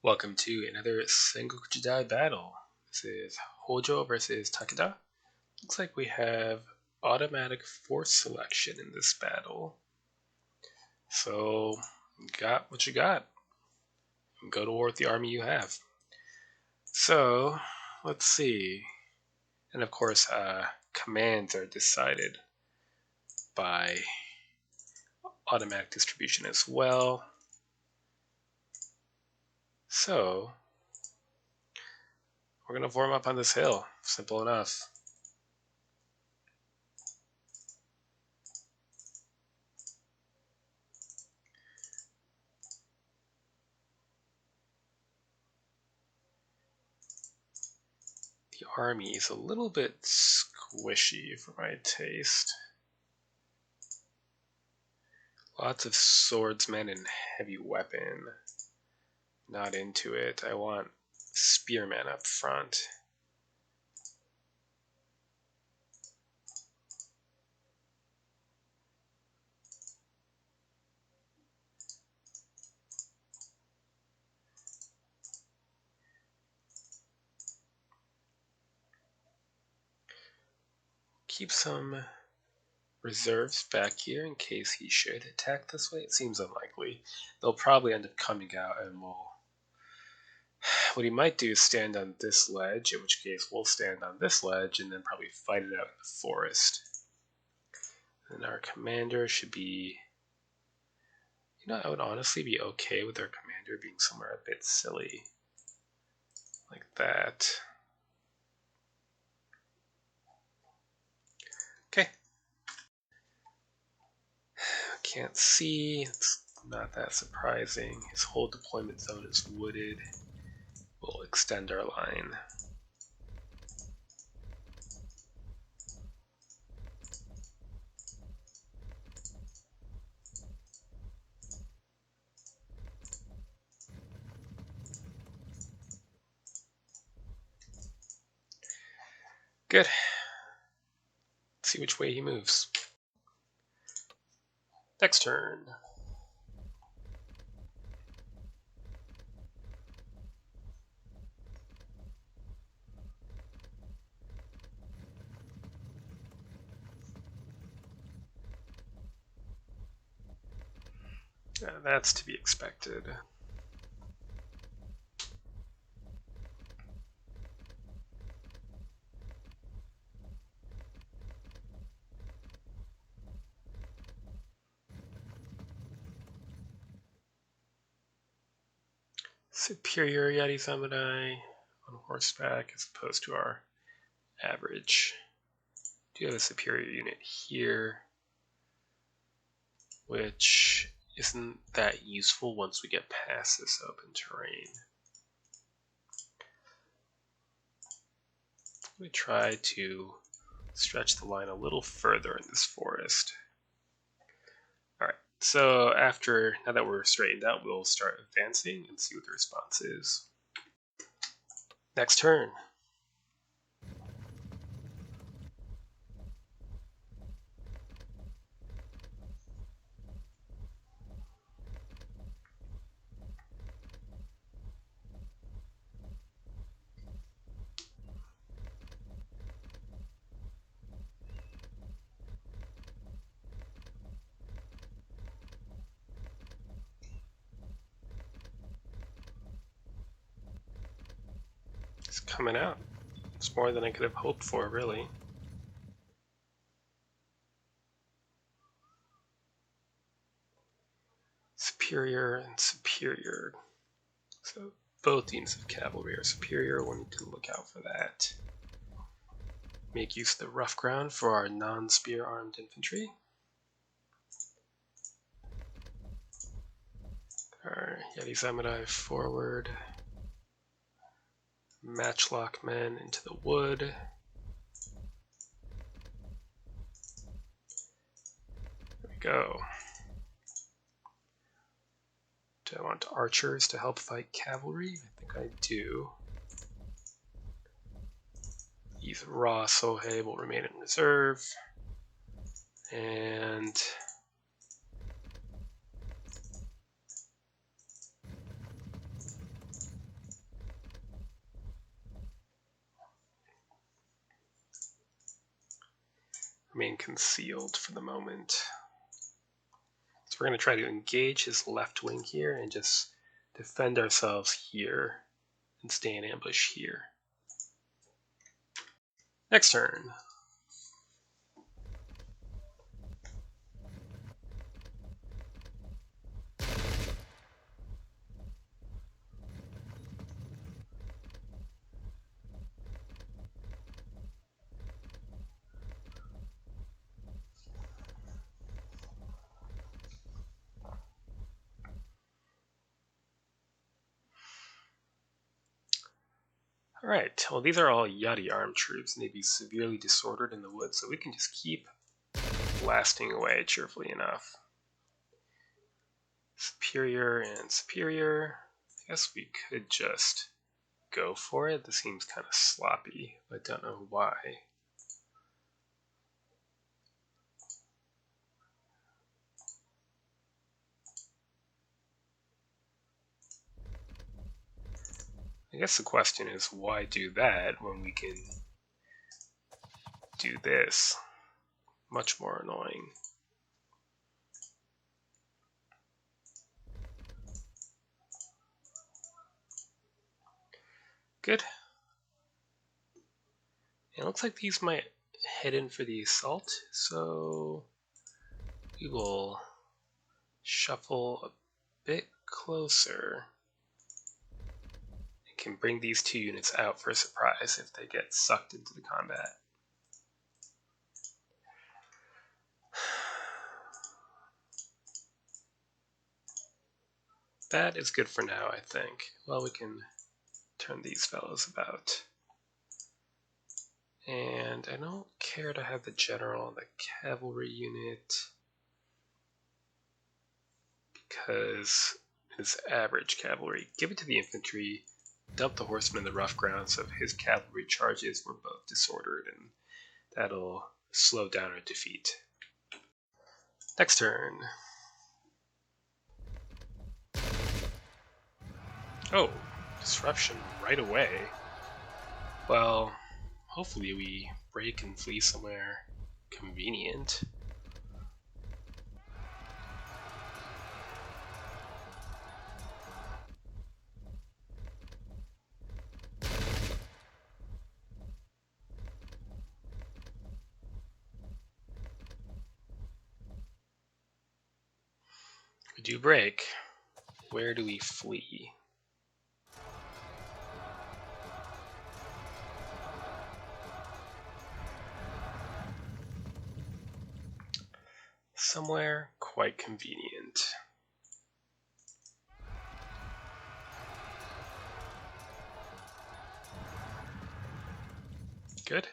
Welcome to another Sengoku Jidai battle. This is Hojo versus Takeda. Looks like we have automatic force selection in this battle. So, got what you got. Go to war with the army you have. So, let's see. And of course, commands are decided by automatic distribution as well. So, we're going to form up on this hill. Simple enough. The army is a little bit squishy for my taste. Lots of swordsmen and heavy weapon. Not into it. I want spearmen up front. Keep some reserves back here in case he should attack this way. It seems unlikely. They'll probably end up coming out and what he might do is stand on this ledge, in which case we'll stand on this ledge and then probably fight it out in the forest. And our commander should be... I would honestly be okay with our commander being somewhere a bit silly. Like that. Okay. Can't see. It's not that surprising. His whole deployment zone is wooded. We'll extend our line. Good. Let's see which way he moves. Next turn. That's to be expected. Superior Yati Samurai on horseback as opposed to our average. Do have a superior unit here, which isn't that useful once we get past this open terrain. We try to stretch the line a little further in this forest. Alright, so now that we're straightened out, we'll start advancing and see what the response is. Next turn. It's coming out. It's more than I could have hoped for, really. Superior and superior. So both teams of cavalry are superior. We'll need to look out for that. Make use of the rough ground for our non-spear armed infantry. Our Yeti Samurai forward. Matchlock men into the wood. There we go. Do I want archers to help fight cavalry? I think I do. These raw Sohei will remain in reserve. And remain concealed for the moment. So we're going to try to engage his left wing here and just defend ourselves here and stay in ambush here. Next turn. Alright, well these are all Yachty armed troops and they'd be severely disordered in the woods, so we can just keep blasting away cheerfully enough. Superior and superior. I guess we could just go for it. This seems kind of sloppy, but I don't know why. I guess the question is, why do that when we can do this? Much more annoying. Good. It looks like these might head in for the assault, so we will shuffle a bit closer. And can bring these two units out for a surprise if they get sucked into the combat. That is good for now, I think. Well, we can turn these fellows about. And I don't care to have the general and the cavalry unit because it's average cavalry. Give it to the infantry, dump the horsemen in the rough ground so his cavalry charges were both disordered, and that'll slow down our defeat. Next turn. Oh, disruption right away. Well, hopefully we break and flee somewhere convenient. We do break. Where do we flee? Somewhere quite convenient. Good.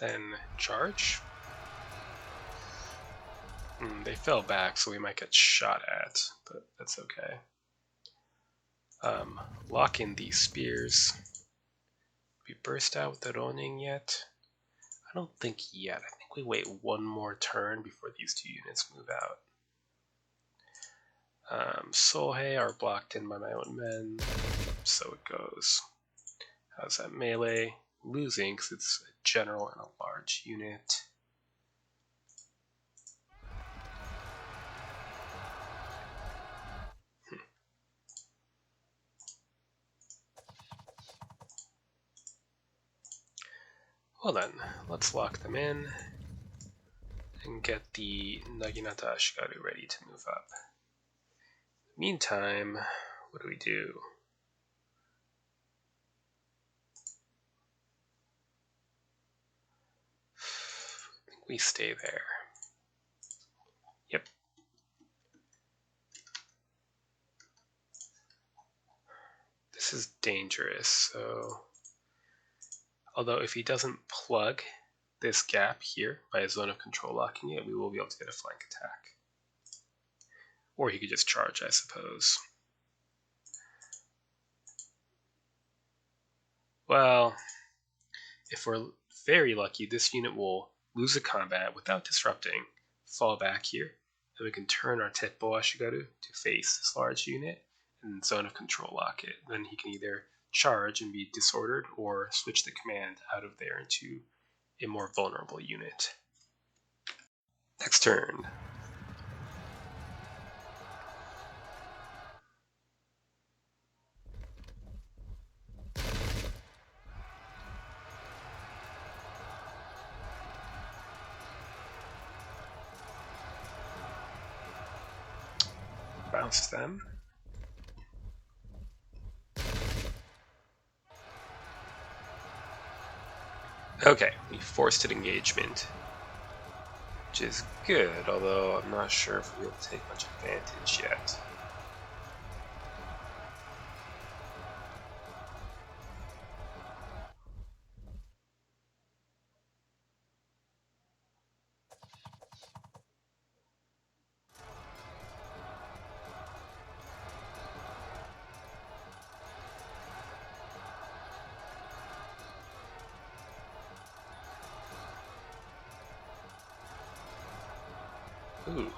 Then charge. They fell back, so we might get shot at, but that's okay. Lock in these spears. We burst out with the Ronin yet? I don't think yet. I think we wait one more turn before these two units move out. Sohei are blocked in by my own men, so it goes. How's that melee? Losing because it's a general and a large unit. Well then, let's lock them in and get the Naginata Ashigaru ready to move up. Meantime, what do we do? I think we stay there. Yep. This is dangerous, so... Although if he doesn't plug this gap here by a zone of control locking it, we will be able to get a flank attack. Or he could just charge, I suppose. Well, if we're very lucky, this unit will lose a combat without disrupting, fall back here, and we can turn our Teppo Ashigaru to face this large unit and zone of control lock it. Then he can either charge and be disordered or switch the command out of there into a more vulnerable unit. Next turn. Bounce them. Okay, we forced an engagement, which is good, although I'm not sure if we'll take much advantage yet. Ooh.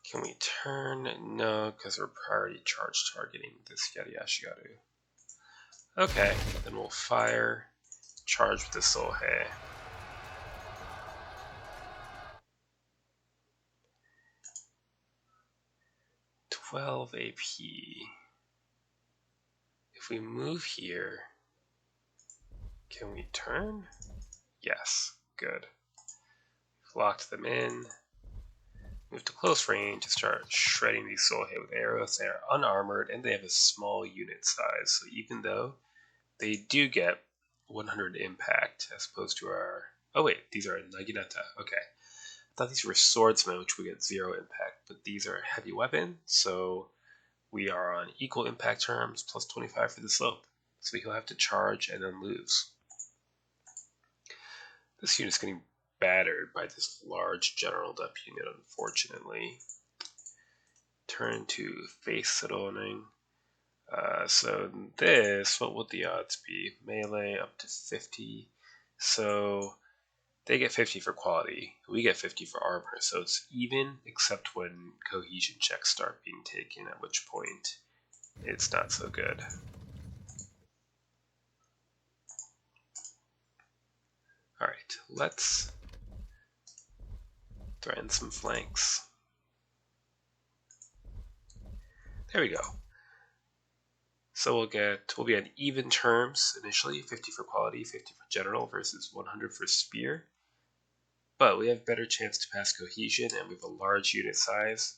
Can we turn? No, because we're priority charge targeting this Yari-Ashigaru. Okay, then we'll fire, charge with the Sohei. $12 AP. If we move here, can we turn? Yes, good. We've locked them in. Move to close range and start shredding these Sohei with arrows. They are unarmored and they have a small unit size, so even though they do get 100 impact as opposed to our... Oh wait, these are Naginata. Okay. I thought these were swordsmen, which would get 0 impact, but these are heavy weapon, so we are on equal impact terms, plus 25 for the slope. So he'll have to charge and then lose. This unit's getting battered by this large generaled up unit, unfortunately. Turn to face Saroning. So this, what would the odds be? Melee up to 50. So they get 50 for quality. We get 50 for armor. So it's even, except when cohesion checks start being taken, at which point it's not so good. Alright, let's threaten some flanks. There we go. So we'll be on even terms initially, 50 for quality, 50 for general versus 100 for spear. But we have better chance to pass cohesion and we have a large unit size.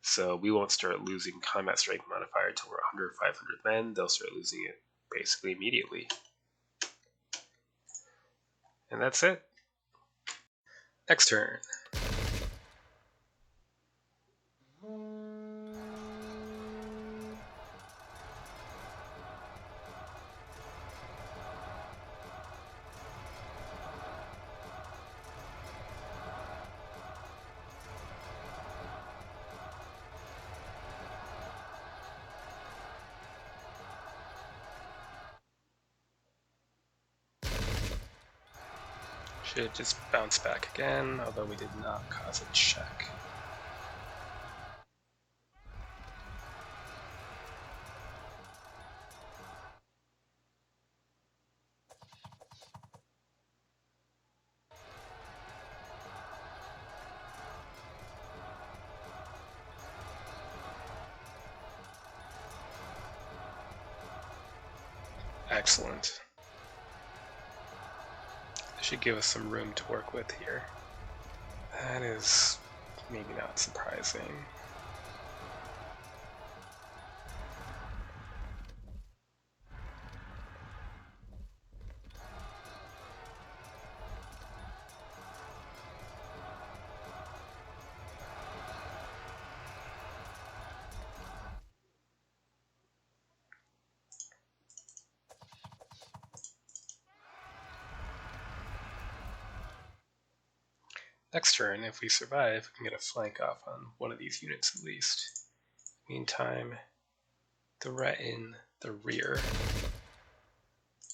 So we won't start losing combat strength modifier until we're under 500 men. They'll start losing it basically immediately. And that's it. Next turn. Should just bounce back again, although we did not cause a check. Excellent. This should give us some room to work with here. That is maybe not surprising. Next turn, if we survive, we can get a flank off on one of these units at least. Meantime, threaten the rear.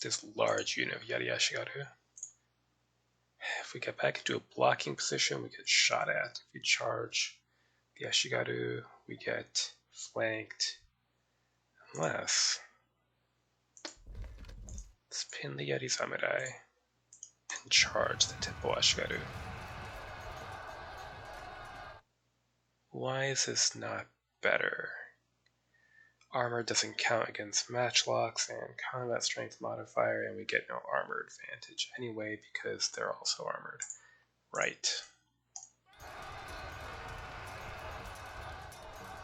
This large unit of Yari-Ashigaru. If we get back into a blocking position, we get shot at. If we charge, the Ashigaru, we get flanked unless let's pin the Yeti Samurai and charge the Teppo Ashigaru. Why is this not better? Armor doesn't count against matchlocks and combat strength modifier, and we get no armor advantage anyway because they're also armored. Right.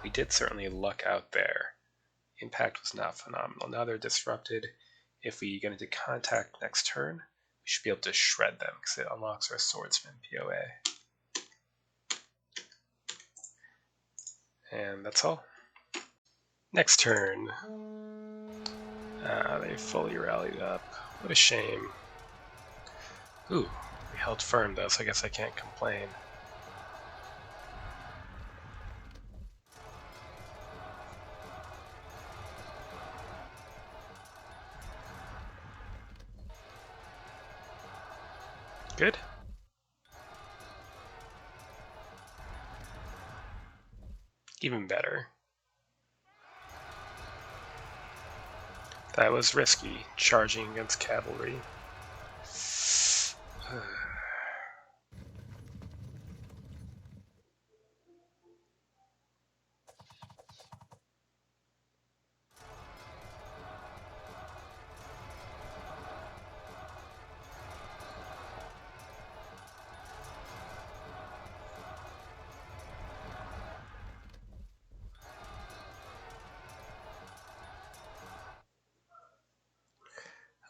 We did certainly luck out there. Impact was not phenomenal. Now they're disrupted. If we get into contact next turn, we should be able to shred them because it unlocks our Swordsman POA. And that's all. Next turn. They fully rallied up. What a shame. Ooh, we held firm though, so I guess I can't complain. Good. Even better. That was risky, charging against cavalry.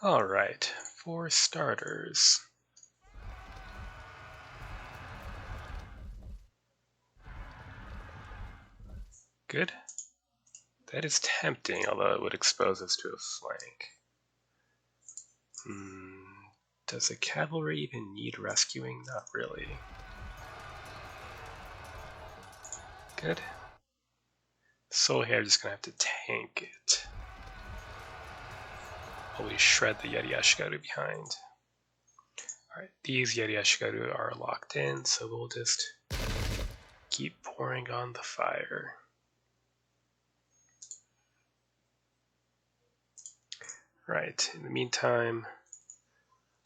Alright, for starters. Good. That is tempting, although it would expose us to a flank. Does the cavalry even need rescuing? Not really. Good. So here, just gonna have to tank it. While we shred the Yeti Ashigaru behind. Alright, these Yeti Ashigaru are locked in, so we'll just keep pouring on the fire. Right, in the meantime,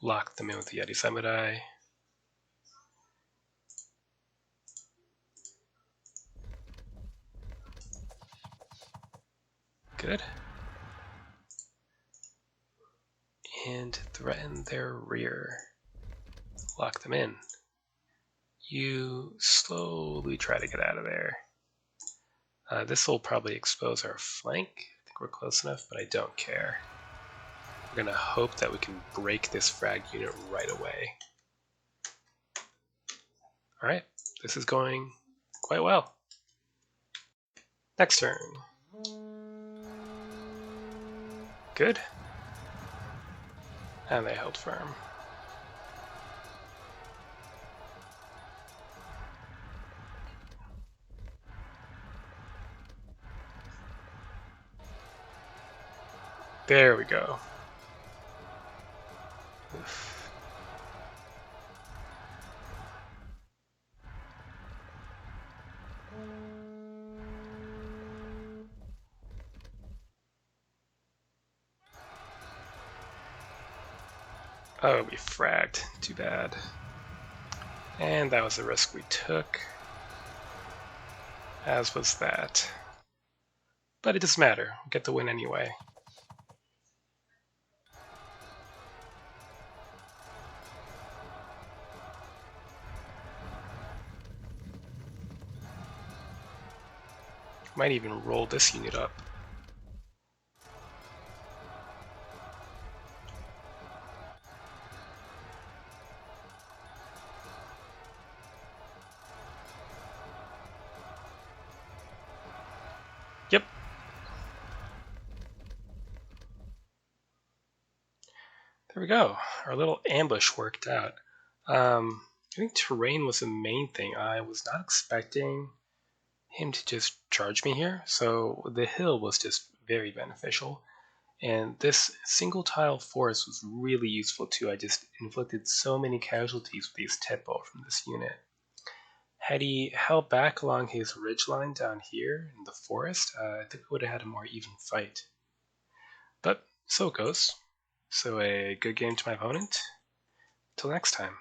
lock them in with the Yeti Samurai. Good. And threaten their rear. Lock them in. You slowly try to get out of there. This will probably expose our flank. I think we're close enough, but I don't care. We're going to hope that we can break this frag unit right away. Alright, this is going quite well. Next turn. Good. And they held firm. There we go. Oof. Oh, we fragged. Too bad. And that was the risk we took. As was that. But it doesn't matter. We'll get the win anyway. Might even roll this unit up. Yep. There we go. Our little ambush worked out. I think terrain was the main thing. I was not expecting him to just charge me here, so the hill was just very beneficial. And this single tile force was really useful too. I just inflicted so many casualties with these Teppo from this unit. Had he held back along his ridgeline down here in the forest, I think we would have had a more even fight. But so it goes. So a good game to my opponent. Till next time.